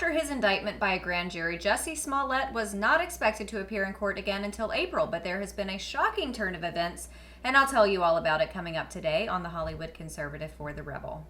after his indictment by a grand jury, Jussie Smollett was not expected to appear in court again until April, but there has been a shocking turn of events, and I'll tell you all about it coming up today on The Hollywood Conservative for the Rebel.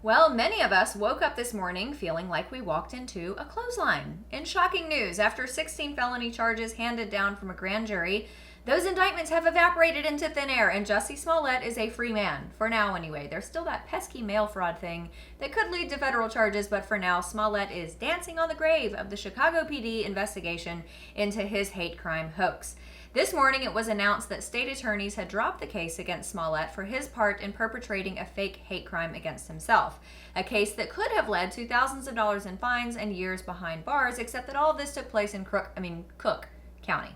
Well, many of us woke up this morning feeling like we walked into a clothesline. In shocking news, after 16 felony charges handed down from a grand jury, those indictments have evaporated into thin air, and Jussie Smollett is a free man. For now, anyway. There's still that pesky mail fraud thing that could lead to federal charges, but for now, Smollett is dancing on the grave of the Chicago PD investigation into his hate crime hoax. This morning, it was announced that state attorneys had dropped the case against Smollett for his part in perpetrating a fake hate crime against himself, a case that could have led to thousands of dollars in fines and years behind bars, except that all of this took place in Cook County.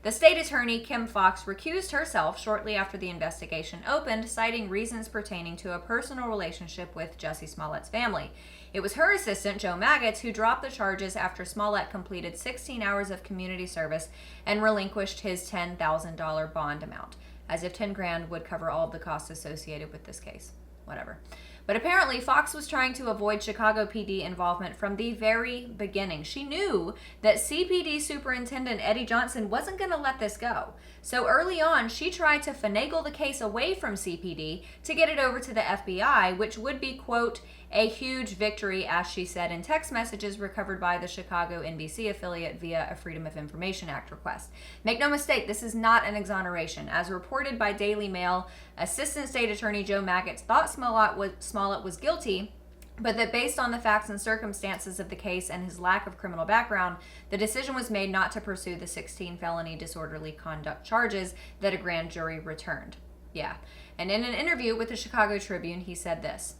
The state attorney, Kim Foxx, recused herself shortly after the investigation opened, citing reasons pertaining to a personal relationship with Jussie Smollett's family. It was her assistant, Joe Maggots, who dropped the charges after Smollett completed 16 hours of community service and relinquished his $10,000 bond amount, as if 10 grand would cover all of the costs associated with this case. Whatever. But apparently, Fox was trying to avoid Chicago PD involvement from the very beginning. She knew that CPD Superintendent Eddie Johnson wasn't going to let this go. So early on, she tried to finagle the case away from CPD to get it over to the FBI, which would be, quote, a huge victory, as she said in text messages recovered by the Chicago NBC affiliate via a Freedom of Information Act request. Make no mistake, this is not an exoneration. As reported by Daily Mail, Assistant State Attorney Joe Maggots thought Smollett was guilty, but that based on the facts and circumstances of the case and his lack of criminal background, the decision was made not to pursue the 16 felony disorderly conduct charges that a grand jury returned. Yeah. And in an interview with the Chicago Tribune, he said this: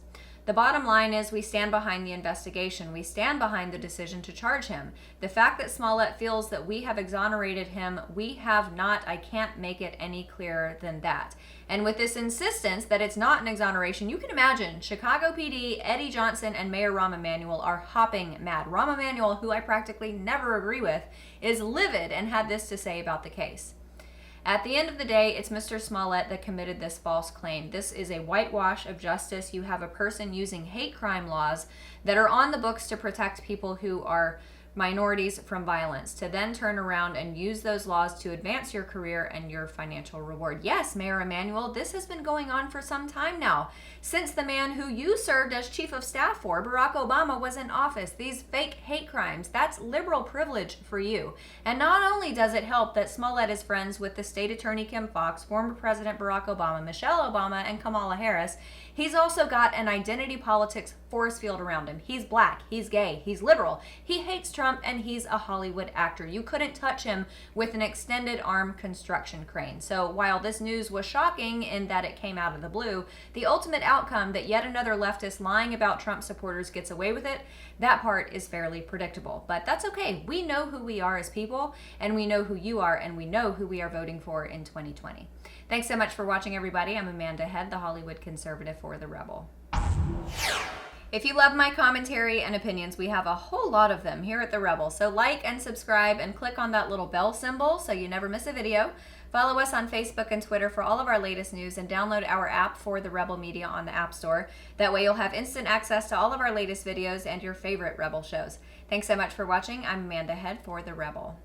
"The bottom line is we stand behind the investigation. We stand behind the decision to charge him. The fact that Smollett feels that we have exonerated him, we have not. I can't make it any clearer than that." And with this insistence that it's not an exoneration, you can imagine Chicago PD, Eddie Johnson, and Mayor Rahm Emanuel are hopping mad. Rahm Emanuel, who I practically never agree with, is livid and had this to say about the case. "At the end of the day, it's Mr. Smollett that committed this false claim. This is a whitewash of justice. You have a person using hate crime laws that are on the books to protect people who are minorities from violence, to then turn around and use those laws to advance your career and your financial reward." Yes, Mayor Emanuel, this has been going on for some time now, since the man who you served as chief of staff for, Barack Obama, was in office. These fake hate crimes, that's liberal privilege for you. And not only does it help that Smollett is friends with the state attorney Kim Foxx, former President Barack Obama, Michelle Obama, and Kamala Harris, he's also got an identity politics force field around him. He's black, he's gay, he's liberal, he hates Trump, and he's a Hollywood actor. You couldn't touch him with an extended arm construction crane. So while this news was shocking in that it came out of the blue, the ultimate outcome that yet another leftist lying about Trump supporters gets away with it, that part is fairly predictable. But that's okay. We know who we are as people, and we know who you are, and we know who we are voting for in 2020. Thanks so much for watching, everybody. I'm Amanda Head, the Hollywood Conservative for the Rebel. If you love my commentary and opinions, we have a whole lot of them here at The Rebel. So like and subscribe and click on that little bell symbol so you never miss a video. Follow us on Facebook and Twitter for all of our latest news, and download our app for The Rebel Media on the App Store. That way you'll have instant access to all of our latest videos and your favorite Rebel shows. Thanks so much for watching. I'm Amanda Head for The Rebel.